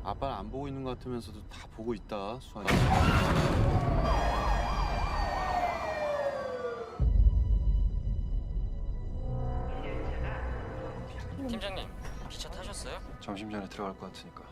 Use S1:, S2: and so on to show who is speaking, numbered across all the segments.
S1: 아빠는 안 보고 있는 것 같으면서도 다 보고 있다, 수환이.
S2: 팀장님, 기차 타셨어요?
S1: 점심 전에 들어갈 것 같으니까.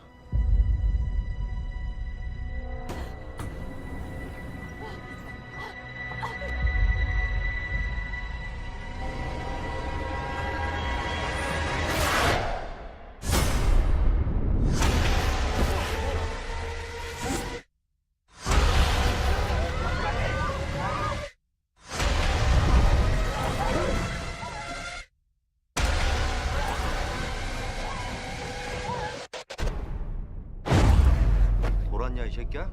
S3: 돌았냐 이 새끼야?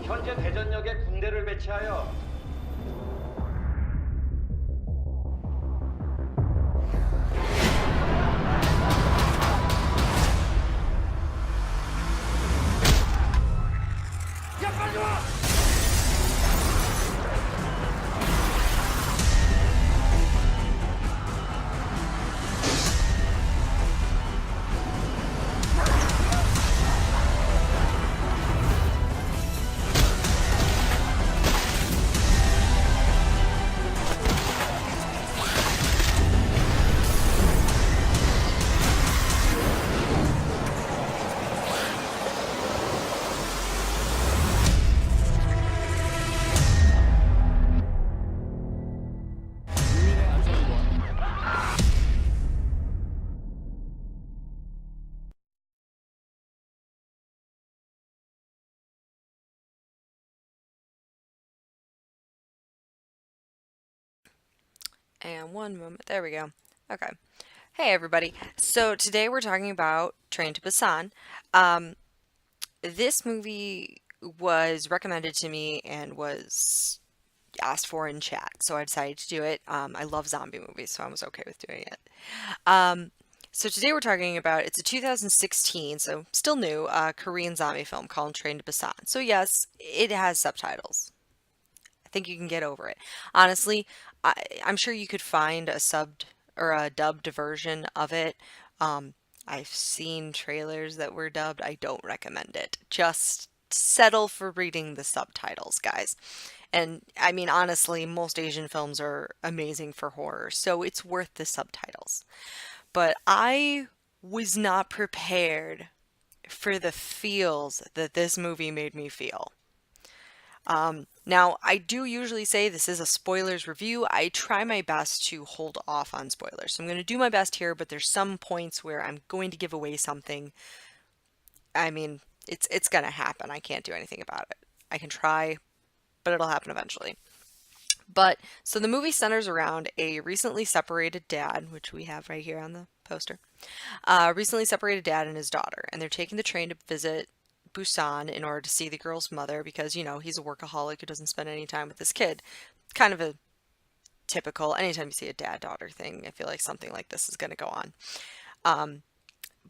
S3: 현재 대전역에 군대를 배치하여 야 빨리 와!
S4: And one moment. There we go. Okay. Hey, everybody. So today we're talking about Train to Busan. This movie was recommended to me and was asked for in chat, so I decided to do it. I love zombie movies, so I was okay with doing it. So today we're talking about, it's a 2016, so still new, Korean zombie film called Train to Busan. So yes, it has subtitles. I think you can get over it. Honestly, I'm sure you could find a subbed or a dubbed version of it. I've seen trailers that were dubbed. I don't recommend it. Just settle for reading the subtitles, guys. And I mean, honestly, most Asian films are amazing for horror, so it's worth the subtitles. But I was not prepared for the feels that this movie made me feel. Now, I do usually say this is a spoilers review. I try my best to hold off on spoilers. So I'm going to do my best here, but there's some points where I'm going to give away something. I mean, it's going to happen. I can't do anything about it. I can try, but it'll happen eventually. But, so the movie centers around a recently separated dad, which we have right here on the poster. Recently separated dad and his daughter, and they're taking the train to visit Busan in order to see the girl's mother because, you know, he's a workaholic who doesn't spend any time with his kid. Kind of a typical, anytime you see a dad-daughter thing, I feel like something like this is going to go on.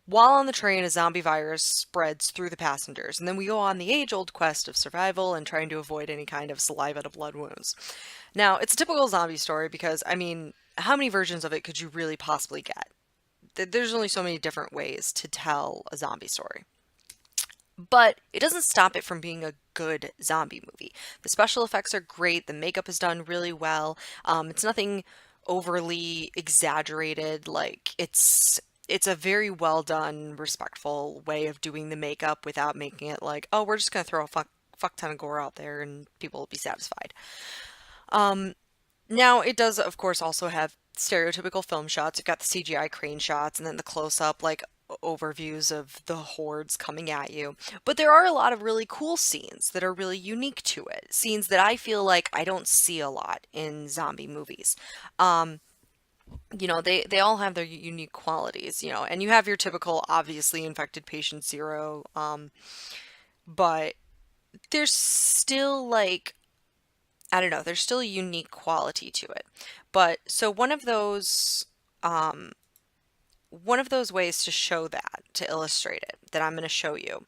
S4: While on the train, a zombie virus spreads through the passengers, and then we go on the age-old quest of survival and trying to avoid any kind of saliva to blood wounds. Now, it's a typical zombie story because, I mean, how many versions of it could you really possibly get? There's only so many different ways to tell a zombie story. But it doesn't stop it from being a good zombie movie. The special effects are great. The makeup is done really well. It's nothing overly exaggerated. Like, it's a very well done, respectful way of doing the makeup without making it like, oh, we're just gonna throw a fuck ton of gore out there and people will be satisfied. Now, it does, of course, also have stereotypical film shots. You've got the CGI crane shots and then the close-up, like, overviews of the hordes coming at you. But there are a lot of really cool scenes that are really unique to it. Scenes that I feel like I don't see a lot in zombie movies. You know, they all have their unique qualities, you know, and you have your typical, obviously, infected patient zero, but there's still, like, I don't know, there's still a unique quality to it. But, so one of those ways to show that, to illustrate it, that I'm going to show you.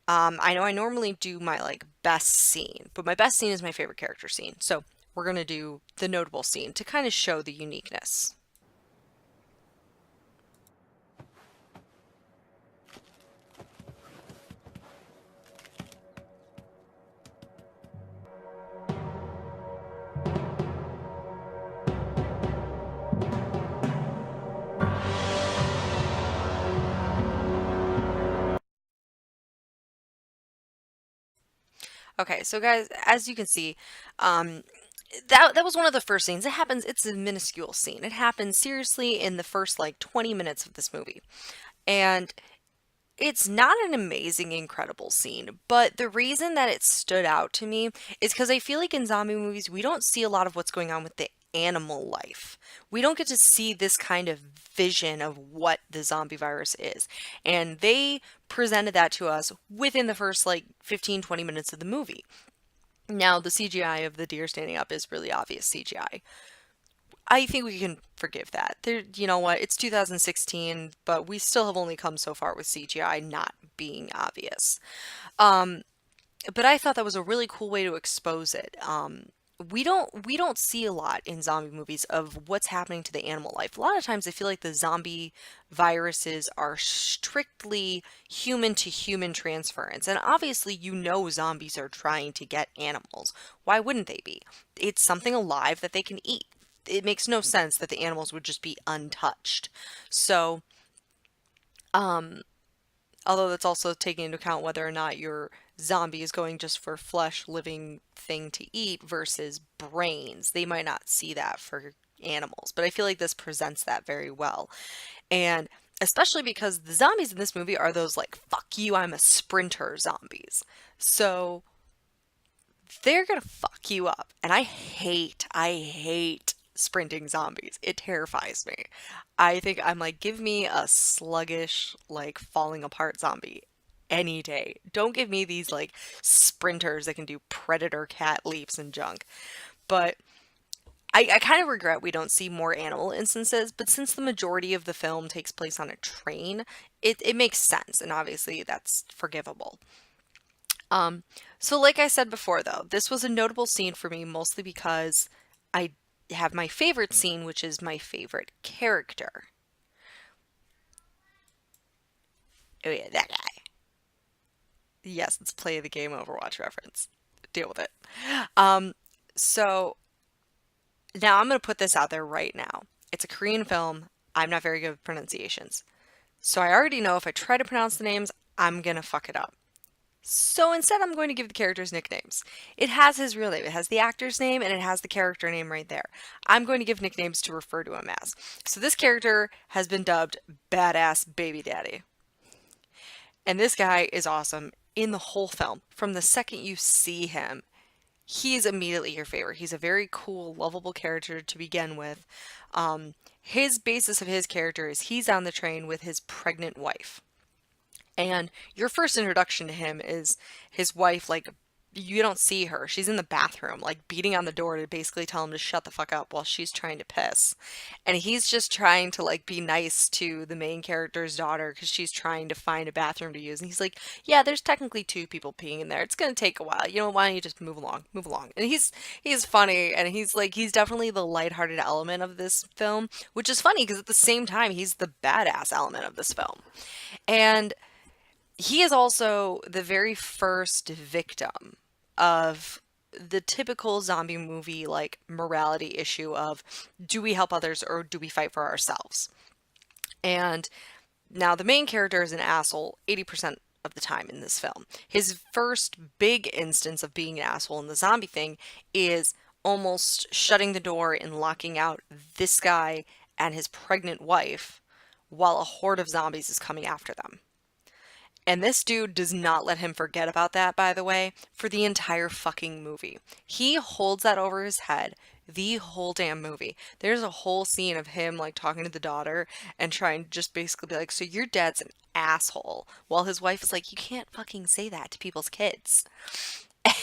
S4: I know I normally do my, like, best scene, but my best scene is my favorite character scene. So we're going to do the notable scene to kind of show the uniqueness. Okay, so guys, as you can see, um, that was one of the first scenes. It happens. It's a minuscule scene. It happens seriously in the first like 20 minutes of this movie, and it's not an amazing, incredible scene, but the reason that it stood out to me is because I feel like in zombie movies, we don't see a lot of what's going on with the animal life. We don't get to see this kind of vision of what the zombie virus is. And they presented that to us within the first like 15, 20 minutes of the movie. Now, the CGI of the deer standing up is really obvious CGI. I think we can forgive that. There, you know what? It's 2016, but we still have only come so far with CGI not being obvious. Um, but I thought that was a really cool way to expose it. We don't see a lot in zombie movies of what's happening to the animal life. A lot of times I feel like the zombie viruses are strictly human to human transference. And obviously you know zombies are trying to get animals. Why wouldn't they be? It's something alive that they can eat. It makes no sense that the animals would just be untouched. So, um, although that's also taking into account whether or not your zombie is going just for flesh living thing to eat versus brains. They might not see that for animals, but I feel like this presents that very well. And especially because the zombies in this movie are those like, fuck you, I'm a sprinter zombies. So they're gonna fuck you up. And I hate sprinting zombies. It terrifies me. I think I'm like, give me a sluggish, like falling apart zombie any day. Don't give me these like sprinters that can do predator cat leaps and junk. But I kind of regret we don't see more animal instances, but since the majority of the film takes place on a train, it makes sense, and obviously that's forgivable. Um, so like I said before though, this was a notable scene for me mostly because I have my favorite scene, which is my favorite character. Oh yeah, that guy. Yes, it's play the game Overwatch reference. Deal with it. Um, so now I'm gonna put this out there right now. It's a Korean film. I'm not very good with pronunciations. So I already know if I try to pronounce the names, I'm gonna fuck it up. So instead, I'm going to give the characters nicknames. It has his real name, it has the actor's name, and it has the character name right there. I'm going to give nicknames to refer to him as. So this character has been dubbed Badass Baby Daddy. And this guy is awesome in the whole film. From the second you see him, he's immediately your favorite. He's a very cool, lovable character to begin with. His basis of his character is he's on the train with his pregnant wife. And your first introduction to him is his wife, like, you don't see her. She's in the bathroom, like, beating on the door to basically tell him to shut the fuck up while she's trying to piss. And he's just trying to, like, be nice to the main character's daughter because she's trying to find a bathroom to use. And he's like, yeah, there's technically two people peeing in there. It's gonna take a while. You know, why don't you just move along? Move along. And he's funny, and he's definitely the lighthearted element of this film, which is funny because at the same time, he's the badass element of this film. And he is also the very first victim of the typical zombie movie like morality issue of do we help others or do we fight for ourselves? And now the main character is an asshole 80% of the time in this film. His first big instance of being an asshole in the zombie thing is almost shutting the door and locking out this guy and his pregnant wife while a horde of zombies is coming after them. And this dude does not let him forget about that, by the way, for the entire fucking movie. He holds that over his head the whole damn movie. There's a whole scene of him like talking to the daughter and trying to just basically be like, so your dad's an asshole. While his wife is like, you can't fucking say that to people's kids.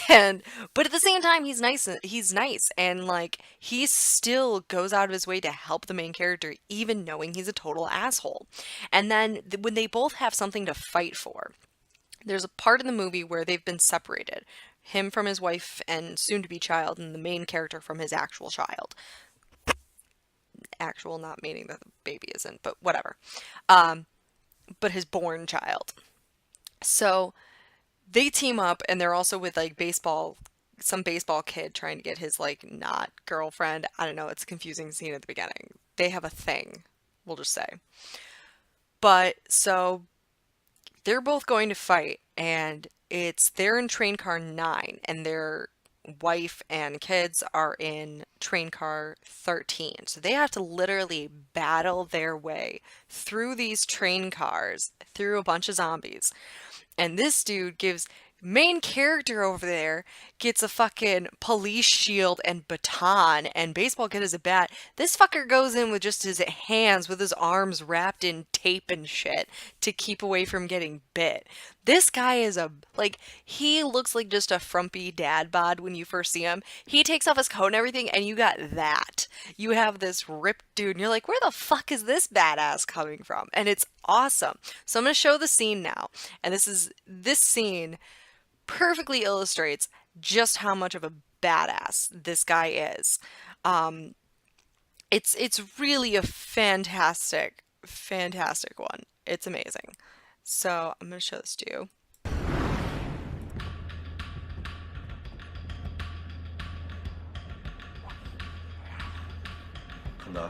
S4: And but at the same time he's nice and like he still goes out of his way to help the main character even knowing he's a total asshole. And then when they both have something to fight for, there's a part in the movie where they've been separated, him from his wife and soon to be child, and the main character from his actual child. Actual not meaning that the baby isn't, but whatever. But his born child. So they team up and they're also with like some baseball kid trying to get his like not girlfriend. I don't know, it's a confusing scene at the beginning. They have a thing, we'll just say. But so they're both going to fight, and they're in train car 9 and their wife and kids are in train car 13. So they have to literally battle their way through these train cars, through a bunch of zombies. And this dude gives main character over there gets a fucking police shield and baton and baseball kit as a bat. This fucker goes in with just his hands with his arms wrapped in tape and shit to keep away from getting bit. This guy is he looks like just a frumpy dad bod when you first see him. He takes off his coat and everything and you got that. You have this ripped dude and you're like, where the fuck is this badass coming from? And it's awesome. So I'm going to show the scene now. And this scene perfectly illustrates just how much of a badass this guy is. It's really a fantastic one. It's amazing. So I'm gonna show this to you.
S3: 간다.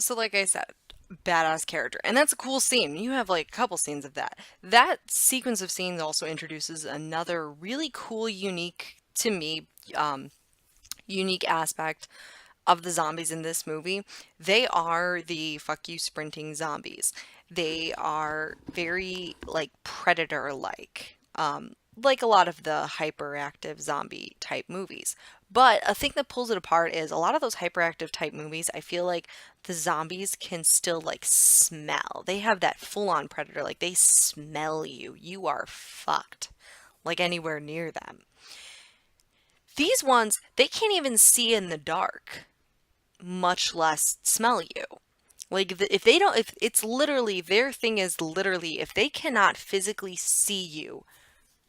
S4: So like I said, badass character. And that's a cool scene. You have like a couple scenes of that. That sequence of scenes also introduces another really cool, unique to me, unique aspect of the zombies in this movie. They are the fuck you sprinting zombies. They are very like predator like a lot of the hyperactive zombie type movies. But a thing that pulls it apart is a lot of those hyperactive type movies, I feel like the zombies can still like smell. They have that full on predator, like they smell you. You are fucked, like anywhere near them. These ones, they can't even see in the dark, much less smell you. Like if they don't, if it's literally, their thing is literally, if they cannot physically see you,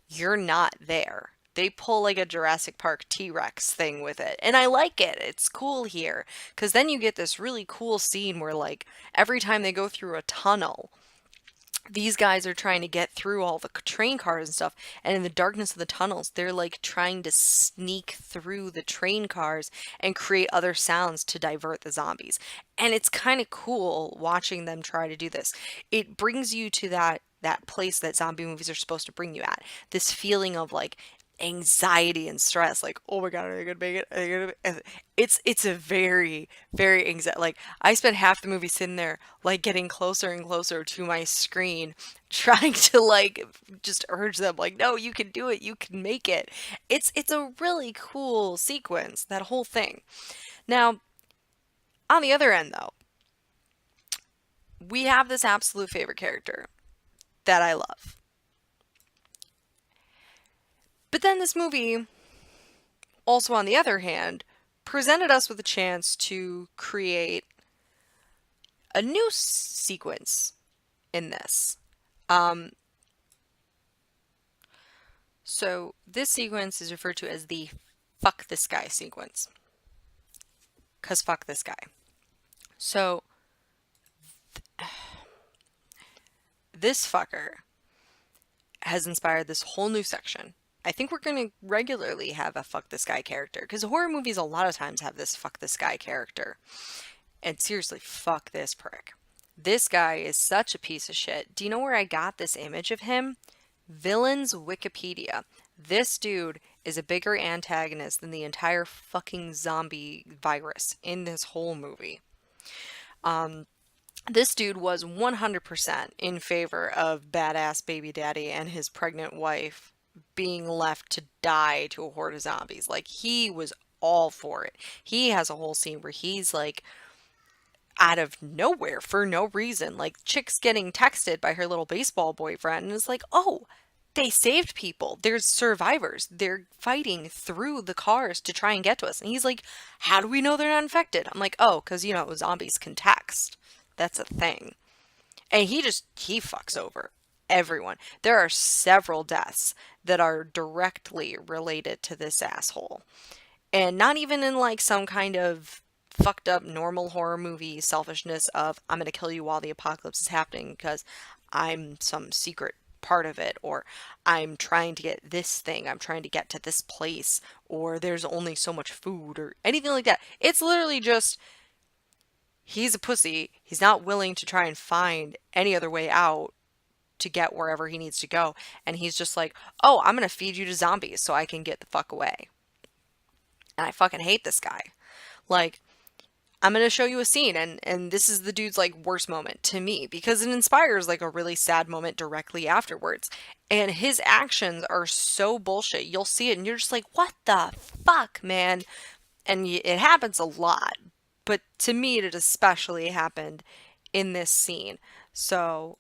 S4: you're not there. They pull like a Jurassic Park T-Rex thing with it. And I like it. It's cool here. Because then you get this really cool scene where like every time they go through a tunnel, these guys are trying to get through all the train cars and stuff, and in the darkness of the tunnels they're like trying to sneak through the train cars and create other sounds to divert the zombies. And it's kind of cool watching them try to do this. It brings you to that place that zombie movies are supposed to bring you at, this feeling of like anxiety and stress, like, oh my god, are they gonna make it, are they gonna... it's a very anxiety, like I spent half the movie sitting there like getting closer and closer to my screen trying to like just urge them like, no, you can do it, you can make it. It's a really cool sequence, that whole thing. Now on the other end though, we have this absolute favorite character that I love. But then this movie, also on the other hand, presented us with a chance to create a new sequence in this. So this sequence is referred to as the fuck this guy sequence. 'Cause fuck this guy. So this fucker has inspired this whole new section. I think we're going to regularly have a fuck this guy character, because horror movies a lot of times have this fuck this guy character. And seriously, fuck this prick. This guy is such a piece of shit. Do you know where I got this image of him? Villains Wikipedia. This dude is a bigger antagonist than the entire fucking zombie virus in this whole movie. This dude was 100% in favor of badass baby daddy and his pregnant wife being left to die to a horde of zombies. Like, he was all for it. He has a whole scene where he's like, out of nowhere for no reason, like, chick's getting texted by her little baseball boyfriend and is like, oh, they saved people. There's survivors. They're fighting through the cars to try and get to us. And he's like, how do we know they're not infected? I'm like, oh, because, you know, zombies can text. That's a thing. And he fucks over everyone. There are several deaths that are directly related to this asshole. And not even in like some kind of fucked up normal horror movie selfishness of, I'm going to kill you while the apocalypse is happening because I'm some secret part of it, or I'm trying to get this thing, I'm trying to get to this place, or there's only so much food, or anything like that. It's literally just, he's a pussy. He's not willing to try and find any other way out to get wherever he needs to go. And he's just like, oh, I'm going to feed you to zombies so I can get the fuck away. And I fucking hate this guy. Like, I'm going to show you a scene, and this is the dude's, like, worst moment to me, because it inspires, like, a really sad moment directly afterwards. And his actions are so bullshit. You'll see it, and you're just like, what the fuck, man? And it happens a lot. But to me, it especially happened in this scene. So,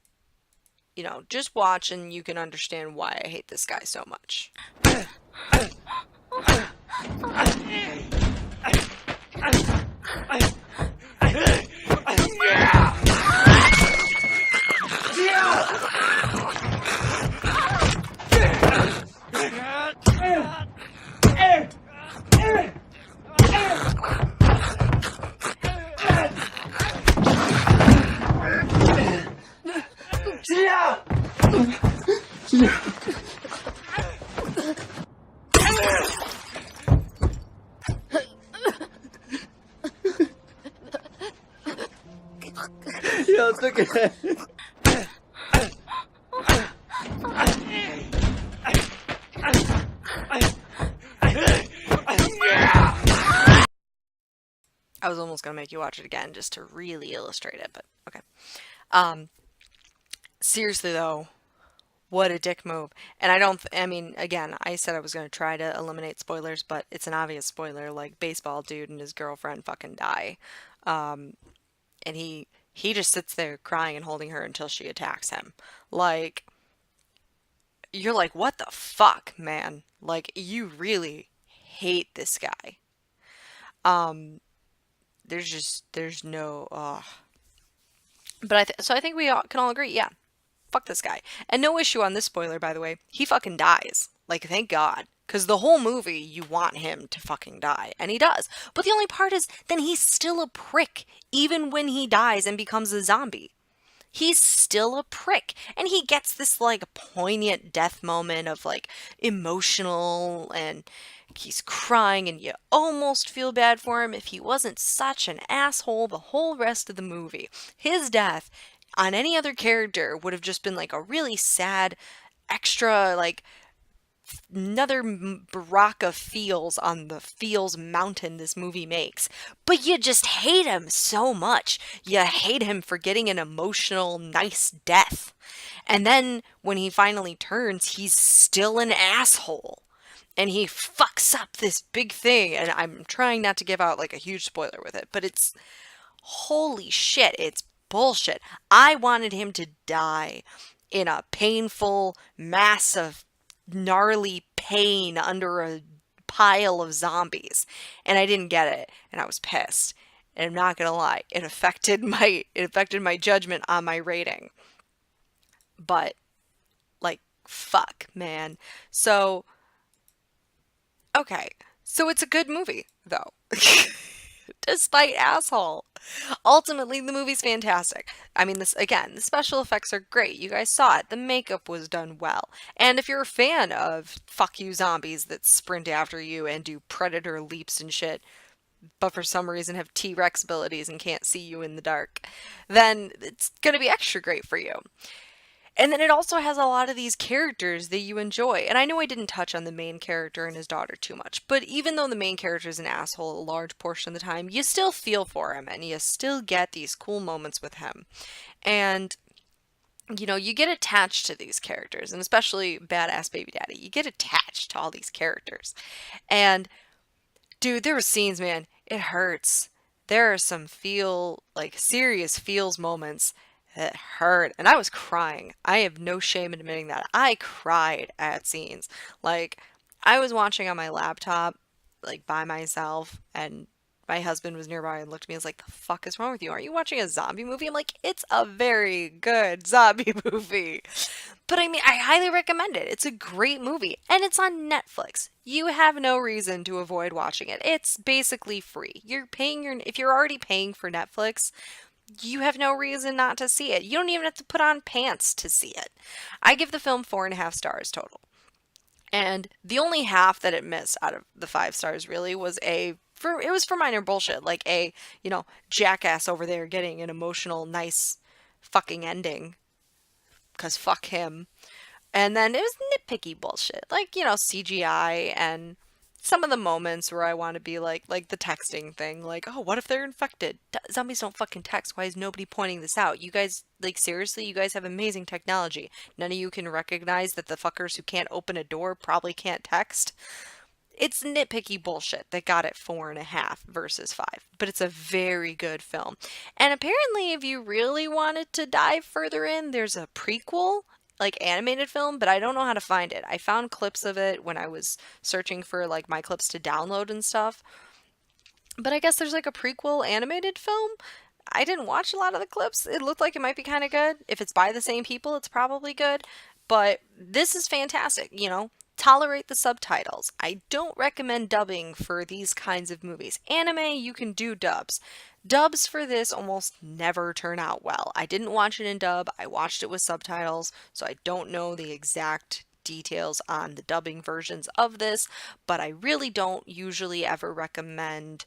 S4: you know, just watch and you can understand why I hate this guy so much.
S3: 야, 어떡해.
S4: I was almost going to make you watch it again just to really illustrate it, but okay. Seriously though, what a dick move. And I mean, again, I said I was going to try to eliminate spoilers, but it's an obvious spoiler, like baseball dude and his girlfriend fucking die. And he just sits there crying and holding her until she attacks him. Like, you're like, what the fuck, man? Like, you really hate this guy. There's no, But so I think we can all agree, yeah, fuck this guy. And no issue on this spoiler, by the way. He fucking dies. Like, thank God. Because the whole movie, you want him to fucking die. And he does. But the only part is, then he's still a prick. Even when he dies and becomes a zombie. He's still a prick. And he gets this, like, poignant death moment of, like, emotional, and he's crying, and you almost feel bad for him if he wasn't such an asshole the whole rest of the movie. His death on any other character would have just been, like, a really sad, extra, like, another rock of feels on the feels mountain this movie makes. But you just hate him so much. You hate him for getting an emotional, nice death. And then when he finally turns, he's still an asshole. And he fucks up this big thing. And I'm trying not to give out like a huge spoiler with it, but it's holy shit. It's bullshit. I wanted him to die in a painful, massive, gnarly pain under a pile of zombies, and I didn't get it, and I was pissed. And I'm not gonna lie, it affected my judgment on my rating. But like, fuck, man. So okay, so it's a good movie though. despite asshole. Ultimately, the movie's fantastic. I mean, this again, the special effects are great. You guys saw it. The makeup was done well. And if you're a fan of fuck you zombies that sprint after you and do predator leaps and shit, but for some reason have T-Rex abilities and can't see you in the dark, then it's going to be extra great for you. And then it also has a lot of these characters that you enjoy. And I know I didn't touch on the main character and his daughter too much, but even though the main character is an asshole a large portion of the time, you still feel for him and you still get these cool moments with him. And you know, you get attached to these characters, and especially Badass Baby Daddy. You get attached to all these characters. And dude, there were scenes, man, it hurts. There are some serious feels moments that hurt. And I was crying. I have no shame in admitting that. I cried at scenes. Like, I was watching on my laptop, like, by myself, and my husband was nearby and looked at me and was like, the fuck is wrong with you? Aren't you watching a zombie movie? I'm like, it's a very good zombie movie. But I mean, I highly recommend it. It's a great movie. And it's on Netflix. You have no reason to avoid watching it. It's basically free. If you're already paying for Netflix, you have no reason not to see it. You don't even have to put on pants to see it. I give the film 4.5 stars total. And the only half that it missed out of the 5 stars really was it was for minor bullshit, like jackass over there getting an emotional, nice fucking ending, 'cause fuck him. And then it was nitpicky bullshit, like, CGI and some of the moments where I want to be like the texting thing, like, oh, what if they're infected? Zombies don't fucking text. Why is nobody pointing this out? You guys, like, seriously, you guys have amazing technology. None of you can recognize that the fuckers who can't open a door probably can't text. It's nitpicky bullshit that got it 4.5 versus 5, but it's a very good film. And apparently, if you really wanted to dive further in, there's a prequel, like animated film, but I don't know how to find it. I found clips of it when I was searching for like my clips to download and stuff. But I guess there's like a prequel animated film. I didn't watch a lot of the clips. It looked like it might be kind of good. If it's by the same people, it's probably good. But this is fantastic, Tolerate the subtitles. I don't recommend dubbing for these kinds of movies. Anime, you can do dubs. Dubs for this almost never turn out well. I didn't watch it in dub. I watched it with subtitles, so I don't know the exact details on the dubbing versions of this, but I really don't usually ever recommend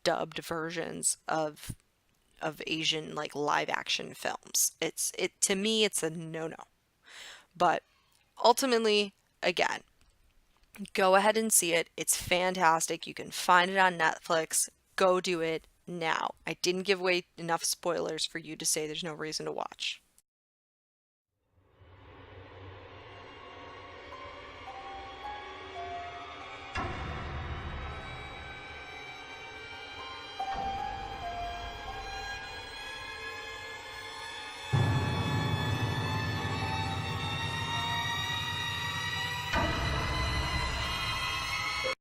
S4: dubbed versions of Asian like live action films. To me it's a no-no. But ultimately, again, go ahead and see it. It's fantastic. You can find it on Netflix. Go do it now. I didn't give away enough spoilers for you to say there's no reason to watch.